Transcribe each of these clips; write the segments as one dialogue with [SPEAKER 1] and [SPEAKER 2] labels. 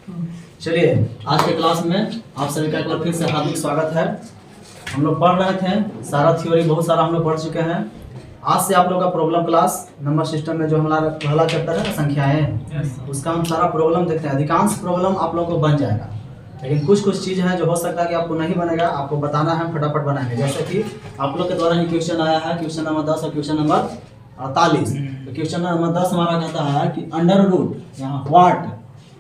[SPEAKER 1] चलिए आज के क्लास में आप सभी का एक बार फिर से हार्दिक स्वागत है। हम लोग पढ़ रहे थे सारा थ्योरी, बहुत सारा हम लोग पढ़ चुके हैं। आज से आप लोग का प्रॉब्लम क्लास नंबर सिस्टम में जो हमारा पहला चैप्टर है ना संख्याएं, उसका हम सारा प्रॉब्लम देखते हैं। अधिकांश प्रॉब्लम आप लोगों को बन जाएगा, लेकिन कुछ कुछ चीज़ है जो हो सकता है कि आपको नहीं बनेगा, आपको बताना है, फटाफट बनाएंगे। जैसे कि आप लोग के द्वारा ही क्वेश्चन आया है, क्वेश्चन नंबर 10 और क्वेश्चन नंबर 48। तो क्वेश्चन नंबर 10 हमारा कहता है कि अंडर रूट यहाँ वाट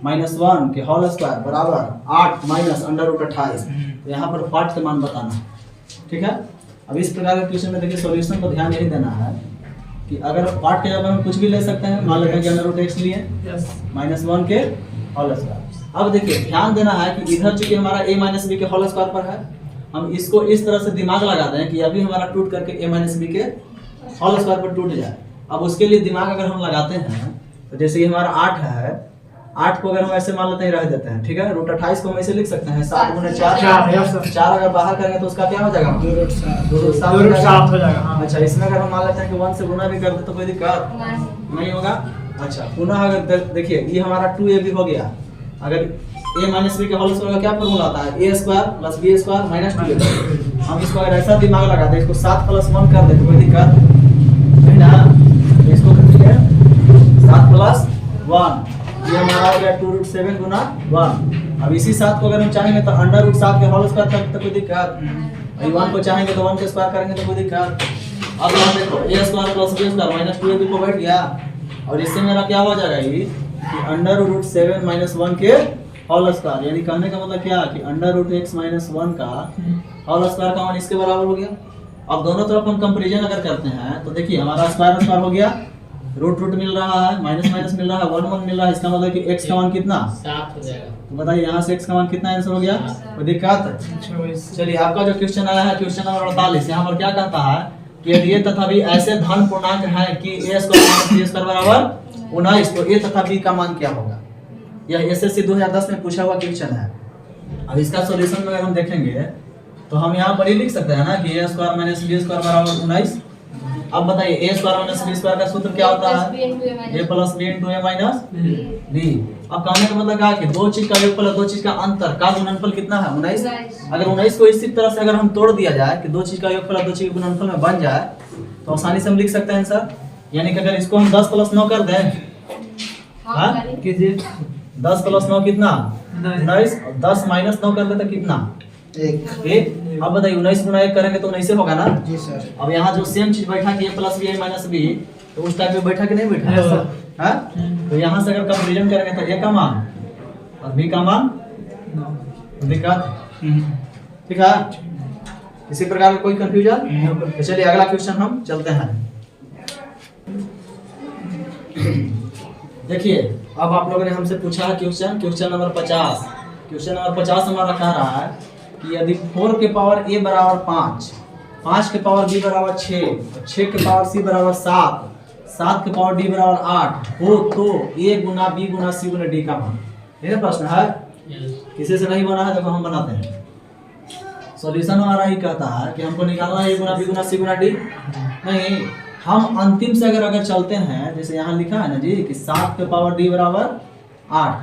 [SPEAKER 1] -1 के होल स्क्वायर बराबर 8 माइनस अंडर रूट 28। तो यहाँ पर वाट के मान बताना, ठीक है। अब इस प्रकार के क्वेश्चन में देखिए सॉल्यूशन को ध्यान यही देना है कि अगर वाट के जगह हम कुछ भी ले सकते हैं, मान लेते हैं कि अंडर रूट x लिए -1 के होल स्क्वायर। अब देखिए ध्यान देना है कि इधर चूंकि हमारा a माइनस बी के होल स्क्वायर पर है, हम इसको इस तरह से दिमाग लगा दें कि अभी हमारा टूट करके a माइनस बी के होल स्क्वायर पर टूट जाए। अब उसके लिए दिमाग अगर हम लगाते हैं तो जैसे ये हमारा 8 है, 8 को अगर हम ऐसे मान लेते हैं रह देते हैं, ठीक है। रूट 28 को हम ऐसे लिख सकते हैं 7 गुने 4 अगर बाहर करेंगे तो उसका क्या हो जाएगा, 2 हो जाएगा। अच्छा, इसमें अगर हम मान लेते हैं कि 1 से गुना भी कर दे तो कोई दिक्कत नहीं होगा। अच्छा, पुनः अगर देखिए ये हमारा 2ab हो गया। अगर a माइनस बी के होल स्क्वायर का क्या फॉर्मूला आता है, a square plus b square minus 2ab। हम इसको अगर ऐसा दिमाग लगा दें, इसको 7 + 1 कर दे तो कोई दिक्कत नहीं ना। तो इसको कर दीजिए 7 + 1, ये हमारा हो गया 2√7 गुना 1। अब इसी 7 को अगर हम चाहेंगे तो अंडर रूट 7 के होल स्क्वायर तक तो कोई दिक्कत, 1 को चाहेंगे तो 1 के स्क्वायर करेंगे तो कोई दिक्कत। अब यहाँ देखो a square plus b square minus 2ab को बैठ गया, और इससे मेरा क्या हो जाएगा ये कि अंडर रूट 7 - 1 के होल स्क्वायर। यानी कहने का मतलब क्या कि अंडर रूट x - 1 का होल स्क्वायर का मान इसके बराबर हो गया। अब दोनों तरफ हम कंपैरिजन अगर करते हैं तो देखिए हमारा स्क्वायर हो गया, रूट मिल रहा है, माइनस मिल रहा है, 1 मिल रहा है। इसका मतलब कि x का मान कितना
[SPEAKER 2] 7 हो जाएगा।
[SPEAKER 1] तो बताइए यहाँ से x का मान कितना आंसर हो गया, कोई दिक्कत। चलिए आपका जो क्वेश्चन आया है क्वेश्चन नंबर 48, यहाँ पर क्या कहता है कि यदि ये तथा b ऐसे धन पूर्णांक है कि a स्क्वायर - b स्क्वायर बराबर 19, तो a तथा b का मान क्या होगा। यह एसएससी 2010 में पूछा हुआ क्वेश्चन है। अब इसका सॉल्यूशन में अगर हम देखेंगे तो हम यहाँ पर ही लिख सकते हैं ना कि a स्क्वायर - b स्क्वायर बराबर 19। अब बताइए a स्क्वायर - b स्क्वायर का सूत्र क्या होता है, a + b * a - b। अब कहने का मतलब क्या कि दो चीज का योगफल और दो चीज का अंतर का गुणनफल कितना है, 19। अगर 19 को इसी तरह से अगर हम तोड़ दिया जाए कि दो चीज का योगफल और दो चीज के गुणनफल में बन जाए तो आसानी से हम लिख सकते हैं सर। यानी कि अगर इसको हम 10 + 9 कर दें, हां कीजिए 10 + 9 कितना 19, और 10 - 9 कर दे तो कितना 1। अब बताइए 19 × 1 करेंगे तो 19 से होगा ना
[SPEAKER 3] जी सर।
[SPEAKER 1] अब यहाँ जो सेम चीज बैठा कि a + b - b, तो उस टाइप में बैठा कि नहीं बैठा है सर, हां। तो यहाँ से अगर कंपैरिजन करेंगे तो a का मान और b का मान दिक्कत, ठीक है। इसी प्रकार का कोई कंफ्यूजन। तो चलिए अगला क्वेश्चन हम चलते हैं। देखिए अब आप लोगों ने हमसे पूछा है क्वेश्चन नंबर 50। क्वेश्चन नंबर 50 हमारा कह रहा है कि यदि 4 के पावर a बराबर 5, 5 के पावर b बराबर 6, 6 के पावर c बराबर 7, 7 के पावर d बराबर 8 हो तो a Guna b Guna c Guna d का मान। ये प्रश्न है, किसी से नहीं बना है, देखो हम बनाते हैं। सॉल्यूशन हमारा ही कहता है कि हमको निकालना है a Guna b Guna c Guna d। नहीं, हम अंतिम से अगर चलते हैं, जैसे यहाँ लिखा है ना जी कि 7 के पावर d बराबर 8।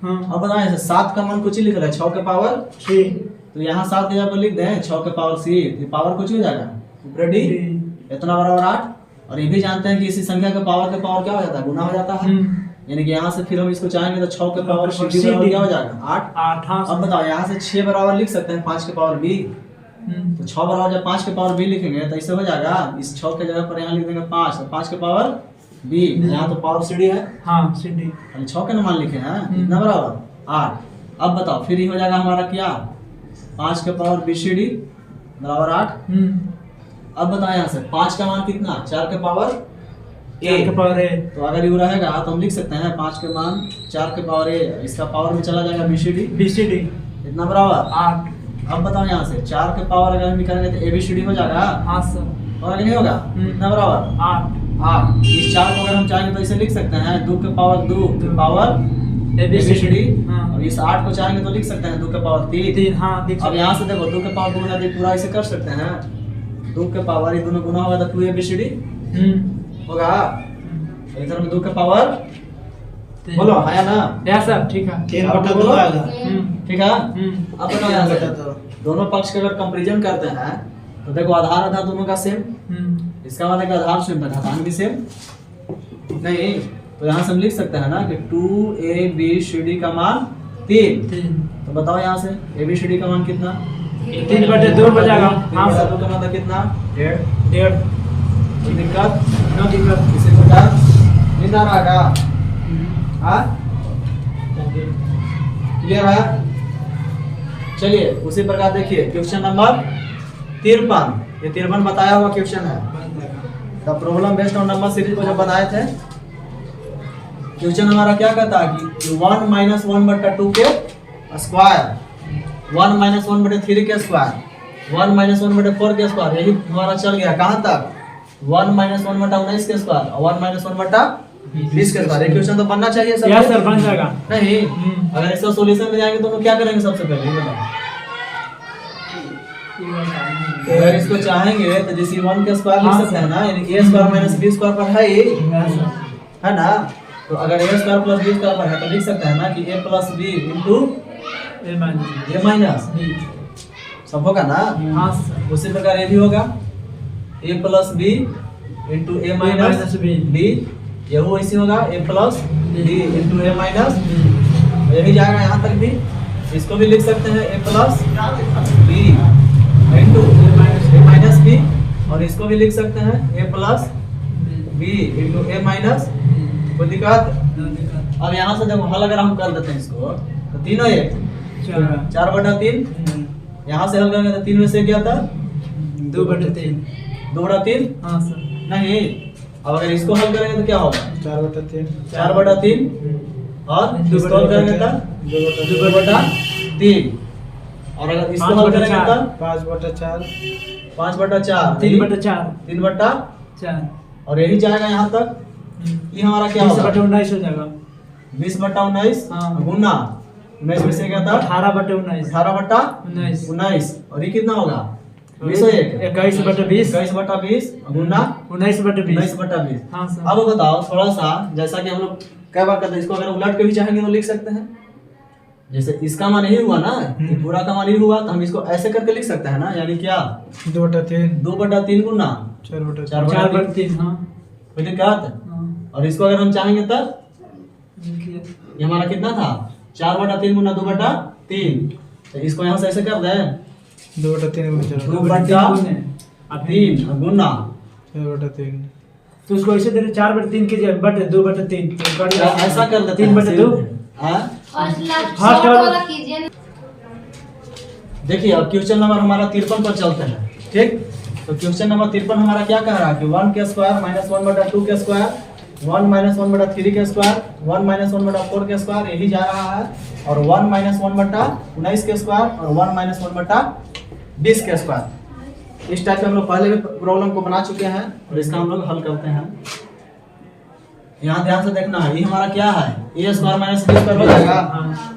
[SPEAKER 1] अब बताएं 7 का मान कुछ ही लिख रहा है, 6 के पावर 6, तो यहाँ 7 के जगह पर लिख दें 6 के पावर 6, तो पावर कुछ हो जाएगा ऊपर d, इतना बराबर 8। और ये भी जानते हैं कि इसी संख्या के पावर क्या हो जाता है, गुना हो जाता है। यानी कि यहाँ से फिर हम इसको चाहेंगे तो 6 के पावर c बराबर क्या हो जाएगा 8। अब बताओ यहाँ से 6 बराबर लिख सकते हैं 5 के पावर b, तो 6 बराबर जब 5 के पावर b लिखेंगे तो इससे हो जाएगा, इस 6 के जगह पर यहाँ लिख देंगे 5, तो 5 के पावर b, यहाँ तो पावर cd है, हाँ cd, 6 के मान लिखे हैं, कितना बराबर 8। अब बताओ फिर ही हो जाएगा हमारा क्या 5 के पावर bcd बराबर 8। अब बताओ यहाँ से 5 का मान कितना 4 के पावर a, तो अगर ये रहेगा तो हम लिख सकते हैं 5 के मान 4 के पावर a, इसका पावर में चला जाएगा bcd इतना बराबर 8। अब बताओ यहाँ से 4 के पावर अगर हम निकालेंगे तो abcd हो जाएगा, हाँ सर, और आगे नहीं होगा कितना बराबर 8। इस 4 को अगर हम चाहेंगे तो इसे लिख सकते हैं 2 के पावर 2 के पावर abcd, और इस 8 को चाहेंगे तो लिख सकते हैं 2 के पावर 3। हाँ, अब यहाँ से देखो 2 के पावर 2 है, पूरा इसे कर सकते हैं 2 के पावर, ये दोनों गुना होगा तो 2 abcd होगा। इधर में 2 के पावर बोलो आया ना?
[SPEAKER 2] या सर ठीक है।
[SPEAKER 1] 3/2 आएगा। ठीक है।
[SPEAKER 2] हम्म।
[SPEAKER 1] अब बताओ यहाँ से दोनों पक्ष के अगर कंपैरिजन करते हैं तो देखो आधार आधार दोनों का सेम, इसका मतलब कि आधार सेम था, घातांक भी सेम नहीं, तो यहाँ से हम लिख सकते हैं ना कि 2ABCD का मान 3। तो बताओ यहाँ से ABCD का मान कितना?
[SPEAKER 2] 3/2 बचेगा। हाँ सर।
[SPEAKER 1] 3/2 का मतलब कितना? 1.5।
[SPEAKER 2] 1.5।
[SPEAKER 1] दिक्कत
[SPEAKER 2] नो दिक्कत।
[SPEAKER 1] इसी प्रकार नींद आ रहा का? हाँ क्लियर है? चलिए उसी प्रकार देखिए क्वेश्चन नंबर 53, ये 53 बताया हुआ क्वेश्चन है। The problem based on number series को जब बनाए थे, क्वेश्चन हमारा क्या कहता है कि 1 - 1/2 के स्क्वायर, 1 - 1/3 के स्क्वायर, 1 - 1/4 के स्क्वायर, यही हमारा चल गया कहाँ तक? 1 - 1/19 के स्क्वायर और 1 - 1/20 के स्क्वायर। ये क्वेश्चन तो बनना चाहिए सब।
[SPEAKER 2] यस सर बन जाएगा।
[SPEAKER 1] नहीं अगर इसका सॉल्यूशन में जाएंगे तो हम क्या करेंगे सबसे पहले ये बताओ। अगर इसको चाहेंगे तो जैसे 1 के स्क्वायर लिख सकते हैं ना, यानी a² - b² पर है ही, है ना? तो अगर a² + b² पर है तो लिख सकते हैं ना कि a + b * a - सब होगा ना?
[SPEAKER 2] हाँ सर।
[SPEAKER 1] उसी प्रकार ये भी होगा a + b * a - b, ये वो ऐसे होगा a + b * a - यही जाएगा यहाँ तक भी। इसको भी लिख सकते हैं a + b a - b, और इसको भी लिख सकते हैं a + b a - कोई दिक्कत? अब यहाँ से जब हल अगर हम कर देते हैं इसको तो 3 और 1 4/3, यहाँ से हल करेंगे तो 3 में से क्या था?
[SPEAKER 2] 2/3।
[SPEAKER 1] 2/3
[SPEAKER 2] हाँ सर।
[SPEAKER 1] नहीं, अब अगर इसको हल करेंगे तो क्या होगा?
[SPEAKER 2] 4/3
[SPEAKER 1] और इसको हल करेंगे तो 2/3, और अगर इसको हल करेंगे तो
[SPEAKER 2] 5/4
[SPEAKER 1] 5/4
[SPEAKER 2] 3/4
[SPEAKER 1] और यही जाएगा यहाँ तक। ये हमारा क्या होगा?
[SPEAKER 2] 20/19 हो जाएगा।
[SPEAKER 1] 20/19
[SPEAKER 2] हाँ।
[SPEAKER 1] गुना 19 में से क्या था?
[SPEAKER 2] 18/19
[SPEAKER 1] 18/19, और ये कितना होगा? 20 और 1
[SPEAKER 2] 21/20
[SPEAKER 1] 21/20 गुना
[SPEAKER 2] 19/20।
[SPEAKER 1] 19/20।
[SPEAKER 2] हाँ सर।
[SPEAKER 1] अब बताओ थोड़ा सा, जैसा कि हम लोग कई बार करते हैं, इसको अगर उलट के भी चाहेंगे तो लिख सकते हैं। जैसे इसका मान यही हुआ ना, ये पूरा का मान यही हुआ, तो हम इसको ऐसे करके लिख सकते हैं ना, यानी क्या? 2/3 गुना 4/3।
[SPEAKER 2] हाँ।
[SPEAKER 1] कोई दिक्कत? और इसको अगर हम चाहेंगे तब ये हमारा कितना था? 4/3 गुना 2/3, तो इसको यहाँ से ऐसे कर दें 2/3 गुना
[SPEAKER 2] 4/3। तो उसको ऐसे दे 4/3 कीजिए, बट 2/3
[SPEAKER 1] ऐसा कर देते हैं
[SPEAKER 2] 3/2।
[SPEAKER 1] देखिए अब क्वेश्चन नंबर हमारा 53 पर चलते हैं। ठीक, तो क्वेश्चन नंबर 53 हमारा क्या कह रहा है कि 1 के स्क्वायर - 1/2 के स्क्वायर, 1 - 1/3 के स्क्वायर, 1 - 1/4 के स्क्वायर, यही जा रहा है, और 1 - 1/19 के स्क्वायर और 1 - 1/20 के स्क्वायर। इस टाइप के हम लोग पहले भी प्रॉब्लम को बना चुके हैं और इसका हम लोग हल करते हैं। यहाँ ध्यान से देखना है, ये हमारा क्या है? a² - b² हो जाएगा।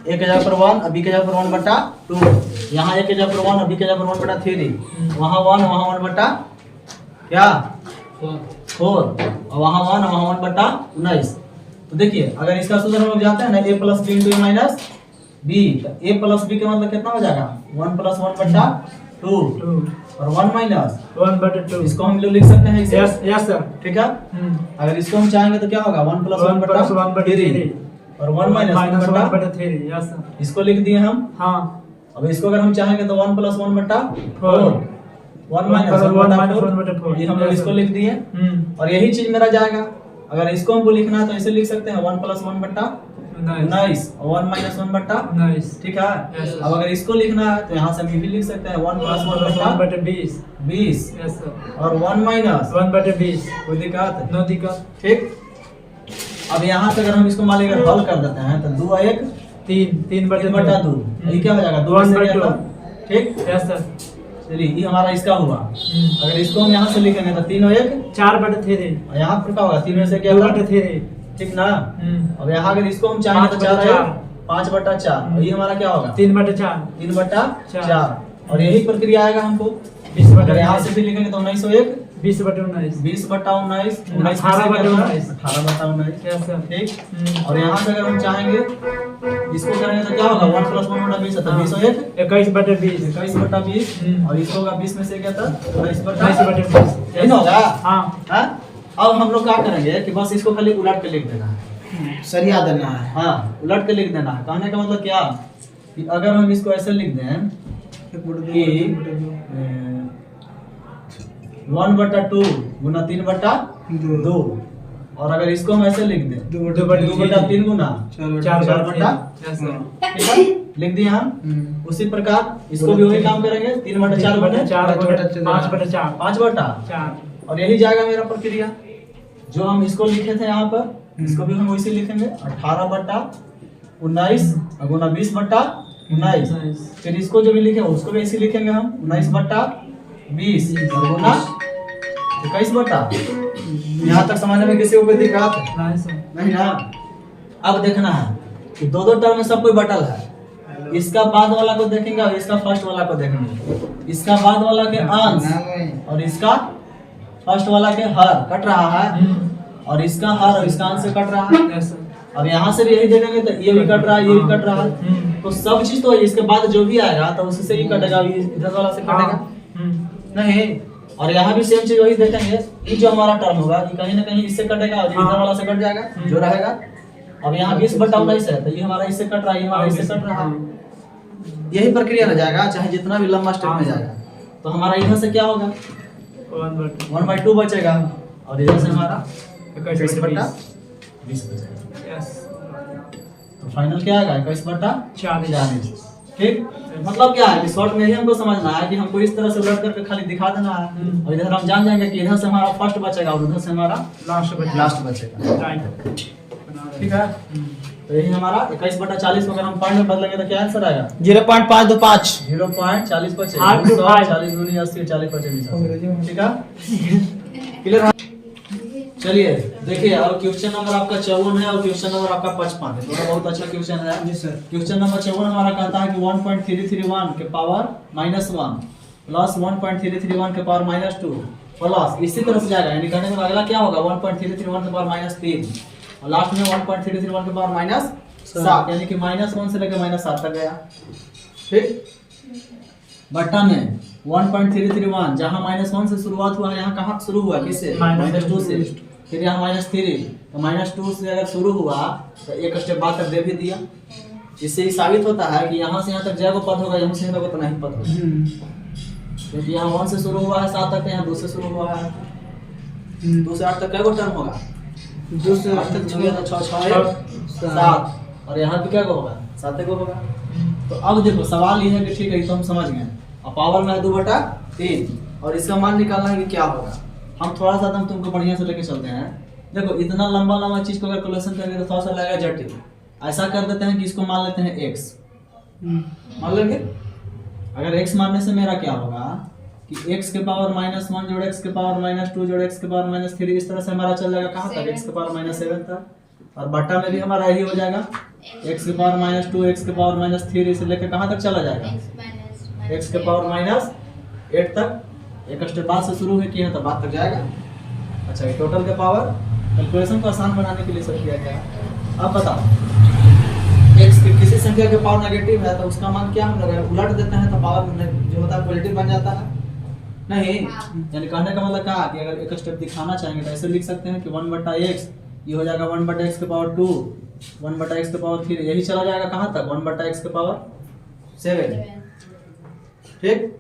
[SPEAKER 1] a के जगह पर 1 और b के जगह पर 1/2, यहाँ a के जगह पर 1 और b के जगह पर 1/3, वहाँ 1 वहाँ 1 क्या 4, और वहाँ 1 और वहाँ 1/19। तो देखिए अगर इसका सूत्र हम लोग जाते हैं ना a + b * a - b, तो a + b का मतलब कितना हो जाएगा? 1 + 1/2 और 1 -
[SPEAKER 2] 1/2।
[SPEAKER 1] इसको हम लोग लिख सकते हैं इसे।
[SPEAKER 2] Yes sir.
[SPEAKER 1] ठीक है। अगर इसको हम चाहेंगे तो क्या होगा? 1 + 1/3 और 1 - 1/3।
[SPEAKER 2] Yes sir.
[SPEAKER 1] इसको लिख दिए हम।
[SPEAKER 2] हाँ।
[SPEAKER 1] अब इसको अगर हम चाहेंगे तो 1 + 1/4 1 - 1/4, ये हम लोग इसको लिख दिए, और यही चीज मेरा जाएगा। अगर इसको हमको लिखना है तो ऐसे लिख सकते हैं 1 + 1/19 और 1 - 1/19। ठीक है। अब अगर इसको लिखना है तो यहाँ से हम ये भी लिख सकते हैं 1 + 1/20
[SPEAKER 2] यस सर।
[SPEAKER 1] और 1 -
[SPEAKER 2] 1/20।
[SPEAKER 1] कोई दिक्कत?
[SPEAKER 2] नो दिक्कत।
[SPEAKER 1] ठीक। अब यहाँ से अगर हम इसको मान लीजिए हल कर देते हैं तो 2 और 1 3/2, ये क्या हो जाएगा? 2/2। ठीक।
[SPEAKER 2] Yes sir.
[SPEAKER 1] चलिए ये हमारा इसका हुआ। अगर इसको हम यहाँ से लिखेंगे तो 3 और 1
[SPEAKER 2] 4/3
[SPEAKER 1] और यहाँ पर क्या होगा? 3 में से क्या
[SPEAKER 2] 2/3।
[SPEAKER 1] ठीक ना? अब यहाँ अगर इसको हम चाहेंगे तो 4 5/4, और ये हमारा क्या होगा?
[SPEAKER 2] 3/4
[SPEAKER 1] 3/4, और यही प्रक्रिया आएगा हमको। अगर यहाँ से भी लिखेंगे तो 19 और 1
[SPEAKER 2] 20/19
[SPEAKER 1] 20/19 19
[SPEAKER 2] 18/19
[SPEAKER 1] 18/19
[SPEAKER 2] यस सर।
[SPEAKER 1] ठीक। और यहाँ से अगर हम चाहेंगे इसको करेंगे तो क्या होगा 1 + 1/20 है तो 20 और 1
[SPEAKER 2] 21/20
[SPEAKER 1] 21/20 और इसको होगा 20 में से क्या था 19/20
[SPEAKER 2] 19/20
[SPEAKER 1] यही ना होगा।
[SPEAKER 2] हाँ
[SPEAKER 1] हाँ अब हम लोग क्या करेंगे कि बस इसको खाली उलट के लिख देना है,
[SPEAKER 3] सरिया देना है।
[SPEAKER 1] हाँ उलट के लिख देना है। कहने का मतलब क्या कि अगर हम इसको ऐसे लिख दें कि 1/2 गुना 3/2 और अगर इसको हम ऐसे लिख दें 2/3 गुना 4/3
[SPEAKER 2] यस सर।
[SPEAKER 1] ठीक है लिख दिए हम। उसी प्रकार इसको भी वही काम करेंगे 3/4
[SPEAKER 2] 5/4
[SPEAKER 1] 5/4 और यही जाएगा मेरा प्रक्रिया जो हम इसको लिखे थे यहाँ पर इसको भी हम वैसे लिखेंगे 18/19 गुना 20/19 फिर इसको जो भी लिखे उसको भी ऐसे लिखेंगे हम 19/20 और गुना 21/। यहाँ तक समझने में किसी को कोई दिक्कत
[SPEAKER 2] नहीं सर।
[SPEAKER 1] नहीं ना। अब देखना है कि दो टर्म में सब कोई बटल है। इसका बाद वाला को देखेंगे और इसका फर्स्ट वाला को देखेंगे। इसका बाद वाला के अंश और इसका फर्स्ट वाला के हर कट रहा है और इसका हर और इसका अंश से कट रहा है।
[SPEAKER 2] Yes sir.
[SPEAKER 1] अब यहाँ से भी यही देखेंगे तो ये भी कट रहा है ये भी कट रहा है तो सब चीज तो इसके बाद जो भी आएगा तो उससे ही कटेगा ये इधर वाला से कटेगा नहीं। और यहाँ भी सेम चीज वही देखेंगे ये जो हमारा टर्म होगा कि कहीं ना कहीं इससे कटेगा और इधर वाला से कट जाएगा जो रहेगा। अब यहाँ 20/19 है तो ये हमारा इससे कट रहा है ये हमारा इससे कट रहा है। यही प्रक्रिया रह जाएगा चाहे जितना भी लंबा स्टेप में जाएगा। तो हमारा इधर से क्या होगा 1/2 बचेगा और इधर से हमारा 21/20 बचेगा।
[SPEAKER 2] यस।
[SPEAKER 1] तो फाइनल क्या आएगा 21/40।
[SPEAKER 2] 40
[SPEAKER 1] ठीक मतलब क्या है कि शॉर्ट में ही हमको समझना है कि हमको इस तरह से उलट करके खाली दिखा देना है और इधर हम जान जाएंगे कि इधर से हमारा फर्स्ट बचेगा और उधर से हमारा लास्ट बचेगा।
[SPEAKER 2] राइट।
[SPEAKER 1] ठीक है तो यही हमारा 21/40 को अगर हम पॉइंट में बदलेंगे तो क्या आंसर आएगा
[SPEAKER 3] 0.525
[SPEAKER 1] 0.40 बचे
[SPEAKER 2] 8 to 5
[SPEAKER 1] 40 दूनी 80 40 बचे 20। ठीक है क्लियर है। चलिए देखिए अब क्वेश्चन नंबर आपका 54 है और क्वेश्चन नंबर आपका 55 है। दोनों बहुत अच्छा क्वेश्चन है
[SPEAKER 3] जी सर।
[SPEAKER 1] क्वेश्चन नंबर 54 हमारा कहता है कि 1.331 के पावर -1 प्लस 1.331 के पावर -2 प्लस इसी तरह से जाएगा यानी कहने का अगला क्या होगा 1.331 के पावर -3 और लास्ट में 1.331 के पावर -7 यानी कि -1 से लेकर -7 तक गया। ठीक बट्टा में 1.331 जहाँ -1 से शुरुआत हुआ है यहाँ कहाँ शुरू हुआ किससे -2 से फिर यहाँ -3 तो -2 से अगर शुरू हुआ तो एक स्टेप बाद तक दे भी दिया। इससे ही साबित होता है कि यहाँ से यहाँ तक जय को पद होगा यहाँ से यहाँ तक तो नहीं पद होगा क्योंकि यहाँ 1 से शुरू हुआ है 7 तक यहाँ 2 से शुरू हुआ है 2 से 8 तक क्या टर्म होगा
[SPEAKER 3] 2 से
[SPEAKER 1] 8 तक 6 7 और यहाँ पे क्या होगा 7 को होगा। तो अब देखो सवाल ये है कि ठीक है तो हम समझ गए अब पावर में है 2/3 और इसका मान निकालना है कि क्या होगा। हम थोड़ा सा दम तुमको बढ़िया से लेके चलते हैं। देखो इतना लंबा चीज को अगर कैलकुलेशन करेंगे तो थोड़ा सा लगेगा जटिल। ऐसा कर देते हैं कि इसको मान लेते हैं x मान लेंगे। अगर x मानने से मेरा क्या होगा कि x के पावर -1 जोड़ x के पावर -2 जोड़ x के पावर -3 इस तरह से हमारा चल जाएगा कहाँ तक x के पावर -7 तक और बट्टा में भी हमारा यही हो जाएगा x के पावर -2 x के पावर -3 से लेकर कहाँ तक चला जाएगा x के पावर -8 तक। एक स्टेप बाद से शुरू है किया तो बाद तक जाएगा। अच्छा ये टोटल के पावर कैलकुलेशन को आसान बनाने के लिए सब किया गया। अब बताओ x की किसी संख्या के पावर नेगेटिव है तो उसका मान क्या हम लोग उलट देते हैं तो पावर जो होता है पॉजिटिव बन जाता है नहीं। यानी कहने का मतलब क्या कि अगर एक स्टेप दिखाना चाहेंगे तो ऐसे लिख सकते हैं कि 1/x ये हो जाएगा 1/x के पावर 2 1/x के पावर 3 यही चला जाएगा कहाँ तक 1/x के पावर 7। ठीक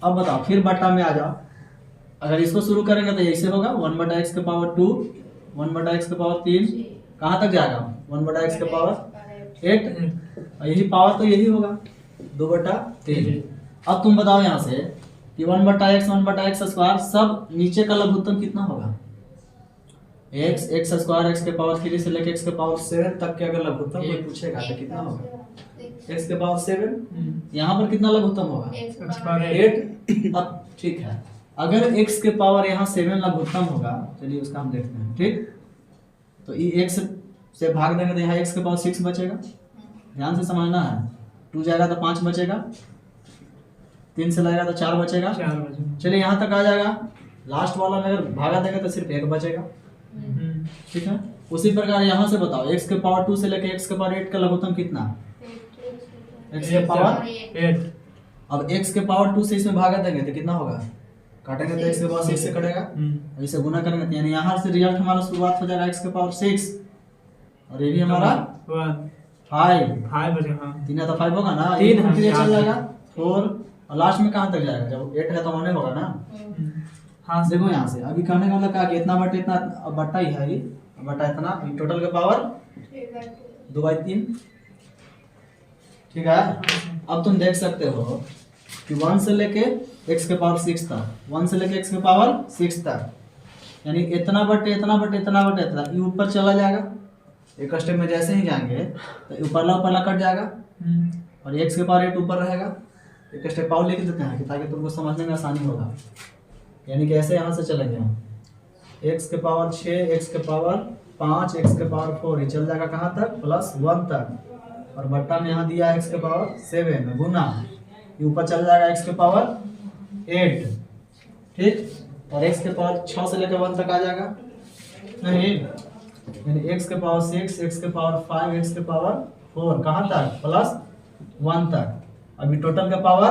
[SPEAKER 1] अब बताओ फिर बट्टा में आ जाओ। अगर इसको शुरू करेंगे तो ऐसे होगा 1/x के पावर 2 1/x के पावर 3 कहाँ तक जाएगा 1/x के पावर 8 यही पावर तो यही होगा 2/3। अब तुम बताओ यहाँ से कि 1/x स्क्वायर सब नीचे का लघुत्तम कितना होगा x स्क्वायर x के पावर 3 से लेकर x के पावर 7 तक के अगर लघुत्तम कोई पूछेगा तो कितना होगा x के पावर 7 यहाँ पर कितना लघुत्तम होगा 8। अब ठीक है अगर x के पावर यहाँ 7 लघुत्तम होगा चलिए उसका हम देखते हैं। ठीक तो ये x से भाग देंगे तो यहाँ x के पावर 6 बचेगा। ध्यान से समझना है 2 जाएगा तो 5 बचेगा 3 से लगेगा तो 4 बचेगा। चलिए यहाँ तक आ जाएगा लास्ट वाला में अगर भागा देंगे तो सिर्फ एक बचेगा।
[SPEAKER 2] हम्म,
[SPEAKER 1] ठीक है, उसी प्रकार यहाँ से बताओ x के पावर 2 से लेके x के पावर 8 का लघुत्तम कितना? x के पावर
[SPEAKER 2] 8
[SPEAKER 1] अब x के पावर 2 से इसमें भागा देंगे तो कितना होगा? काटेंगे तो x के पावर 6 से कटेगा, और इसे गुना करेंगे तो यानी यहाँ से रिजल्ट हमारा शुरुआत हो जाएगा x के पावर 6, और ये भी हमारा 5
[SPEAKER 2] बचे। हाँ
[SPEAKER 1] 3 तो 5 होगा ना,
[SPEAKER 2] तीन
[SPEAKER 1] ये
[SPEAKER 2] है,
[SPEAKER 1] चल जाएगा 4, और लास्ट में कहाँ तक जाएगा? जब 8 है तो 1 होगा ना।
[SPEAKER 2] हाँ
[SPEAKER 1] देखो यहाँ से अभी कहने का मतलब क्या कि इतना बटे इतना, अब बटा ही है, ये बटा इतना, टोटल के पावर 2/3। ठीक है, अब तुम देख सकते हो कि 1 से लेके x के पावर 6 तक, 1 से लेके x के पावर 6 तक, यानी इतना बटे इतना बटे इतना बटे इतना, ये ऊपर चला जाएगा। एक स्टेप में जैसे ही जाएंगे तो ऊपरला कट जाएगा, और x के पावर 8 ऊपर रहेगा। एक स्टेप और लिख देते हैं कि ताकि तुमको समझने में आसानी होगा। यानी कि ऐसे यहाँ से चलेंगे हम, x के पावर 6, x के पावर 5, x के पावर 4, ये चल जाएगा कहाँ तक? +1 तक, और बट्टा में यहाँ दिया x के पावर 7 गुना, ये ऊपर चल जाएगा x के पावर 8। ठीक, और x के पावर 6 से लेकर 1 तक आ जाएगा नहीं, यानी x के पावर 6, x के पावर 5, x के पावर 4 कहाँ तक? +1 तक। अभी टोटल का पावर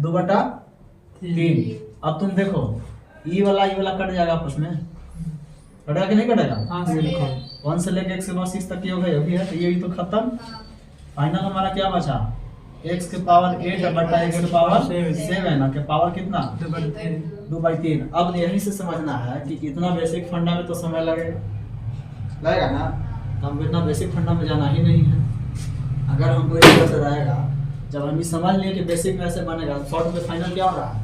[SPEAKER 1] 2/3। अब तुम देखो ई वाला कट जाएगा आपस में, कटेगा कि नहीं कटेगा?
[SPEAKER 2] हाँ
[SPEAKER 1] 1 से लेके x के पावर 6 तक ये हो गया, अभी है तो ये भी तो खत्म। फाइनल हमारा क्या बचा? x के पावर 8 बटा x के पावर 7 के पावर कितना? 2/3। अब यहीं से समझना है कि इतना बेसिक फंडा में तो समय लगेगा ना, तो हमको इतना बेसिक फंडा में जाना ही नहीं है। अगर हमको इस तरह से रहेगा, जब हम ये समझ लिए कि बेसिक में ऐसे बनेगा, शॉर्ट में फाइनल क्या हो रहा है?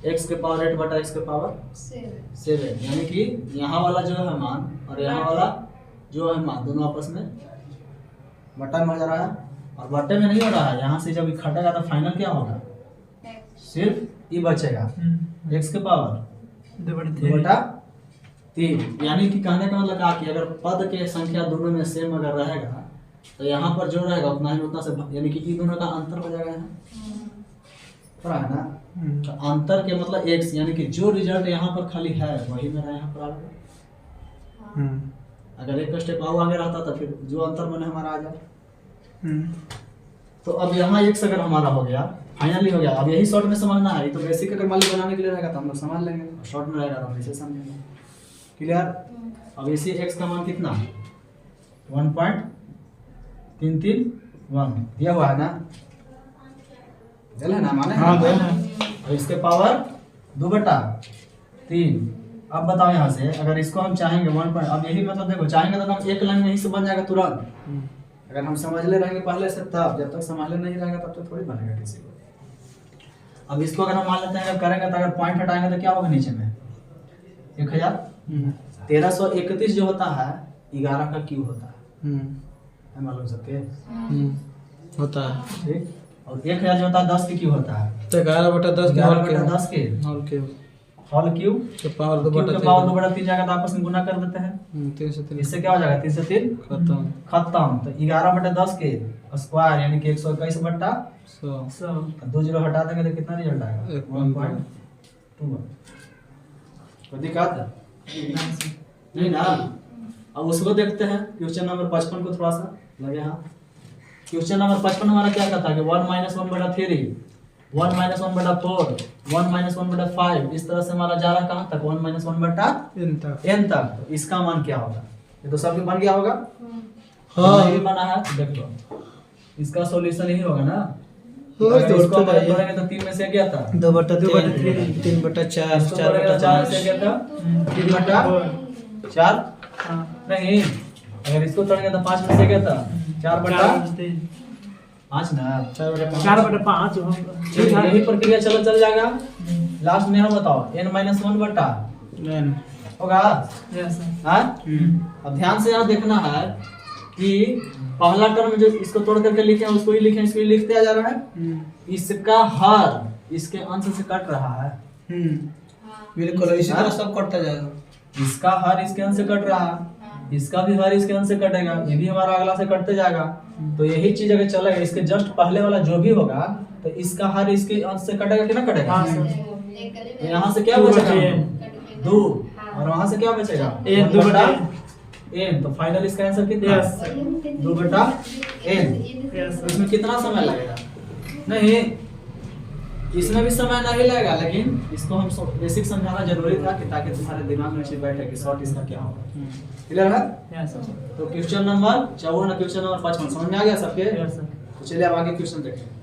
[SPEAKER 1] x के पावर 8 बटा x के पावर 7, यानी कि यहाँ वाला जो है मान और यहाँ वाला जो है मान, दोनों आपस में बटा में हो जा रहा है, और बटे में नहीं हो रहा है। यहाँ से जब खटेगा तो फाइनल क्या होगा? सिर्फ ये बचेगा x के पावर 2/3। यानी कि कहने का मतलब क्या कि अगर पद के संख्या दोनों में सेम अगर रहेगा तो यहाँ पर जो रहेगा उतना ही उतना से, यानी कि ये दोनों का अंतर हो जाएगा यहाँ, पता है ना? तो अंतर के मतलब x, यानी कि जो रिजल्ट यहाँ पर खाली है वही मेरा यहाँ पर आ गया। अगर एक स्टेप और आगे रहता तो फिर जो अंतर बने हमारा आ जाए। तो अब यहाँ x अगर हमारा हो गया, फाइनली हो गया। अब यही शॉर्ट में समझना है, तो बेसिक अगर मान ली बनाने के लिए रहेगा तो हम लोग समझ लेंगे, शॉर्ट में रहेगा तो हम इसे समझेंगे। क्लियर? अब इसी x का मान कितना? 1.331 दिया हुआ है ना, है ना माने?
[SPEAKER 2] हाँ
[SPEAKER 1] और इसके पावर 2/3। अब बताओ यहाँ से अगर इसको हम चाहेंगे 1 अब यही मतलब देखो, चाहेंगे तो हम एक लाइन में ही से बन जाएगा तुरंत। अगर हम समझ ले रहेंगे पहले से, तब जब तक समझ ले नहीं रहेगा तब तक थोड़ी बनेगा किसी को। अब इसको अगर हम मान लेते हैं, अगर करेंगे तो अगर पॉइंट हटाएंगे तो क्या होगा नीचे में? 1331 जो होता है 11 का क्यूब होता है, मालूम सबके
[SPEAKER 3] होता है।
[SPEAKER 1] ठीक, और 1000 जो होता है 10 के क्यूब होता है,
[SPEAKER 3] तो 11/10 के
[SPEAKER 1] 11/10 के होल क्यूब
[SPEAKER 3] के पावर
[SPEAKER 1] क्यूब के पावर 2/3 जाएगा तो आपस में गुना कर देते हैं।
[SPEAKER 3] 3 से 3
[SPEAKER 1] इससे क्या हो जाएगा? 3 से 3 खत्म। तो 11/10 के स्क्वायर यानी कि 121/100, 2 जीरो हटा देंगे तो कितना रिजल्ट आएगा? 1.21। कोई दिक्कत नहीं ना? अब उसको देखते हैं, क्वेश्चन नंबर 55 को थोड़ा सा लगे। हाँ, क्वेश्चन नंबर 55 हमारा क्या कहता है कि 1 - 1/3, 1 - 1/4, 1 - 1/5, इस तरह से हमारा जा रहा है कहाँ तक? 1 - 1/n तक। तो इसका मान क्या होगा? ये तो सबके बन गया होगा। हाँ, ये बना है, देख लो इसका सॉल्यूशन यही होगा ना। अगर इसको मदद करेंगे तो 3 में से क्या था?
[SPEAKER 3] 2/3 3/4
[SPEAKER 1] इसको करेंगे तो 4 में से क्या था? 3/4 नहीं, अगर इसको तोड़ेंगे तो 5 में से क्या था? 4/5 ना,
[SPEAKER 2] 4/5
[SPEAKER 1] यही प्रक्रिया चल जाएगा। लास्ट में हम बताओ n - 1/n होगा। हाँ, अब ध्यान से यहाँ देखना है कि पहला टर्म जो इसको तोड़ करके लिखे हैं उसको ही लिखें, इसको ही लिखते जा रहा है। इसका हर इसके अंश से कट रहा है,
[SPEAKER 3] बिल्कुल इसी तरह सब कटता जाएगा।
[SPEAKER 1] इसका हर इसके अंश से कट रहा है, इसका भी हर इसके अंश से कटेगा, ये भी हमारा अगला से कटते जाएगा। तो यही चीज अगर चलेगा, इसके जस्ट पहले वाला जो भी होगा तो इसका हर इसके अंश से कटेगा कि ना कटेगा? तो यहाँ से क्या बचेगा? 2 और वहां से क्या बचेगा
[SPEAKER 2] n
[SPEAKER 1] 2 बटा
[SPEAKER 2] n।
[SPEAKER 1] n। तो फाइनल इसका आंसर कितना
[SPEAKER 2] Yes,
[SPEAKER 1] है
[SPEAKER 2] sir।
[SPEAKER 1] 2 बटा n।
[SPEAKER 2] Yes, sir।
[SPEAKER 1] इसमें कितना समय लगेगा? नहीं, इसमें भी समय नहीं लगेगा, लेकिन इसको हम बेसिक समझाना जरूरी था कि ताकि तुम्हारे दिमाग में अच्छी बैठे कि शॉर्ट इसका क्या होगा। क्लियर है?
[SPEAKER 2] Yes, sir।
[SPEAKER 1] तो क्वेश्चन नंबर 54 और क्वेश्चन नंबर 55 समझ में आ गया सबके?
[SPEAKER 2] Yes, sir।
[SPEAKER 1] तो चलिए अब आगे क्वेश्चन देखते हैं।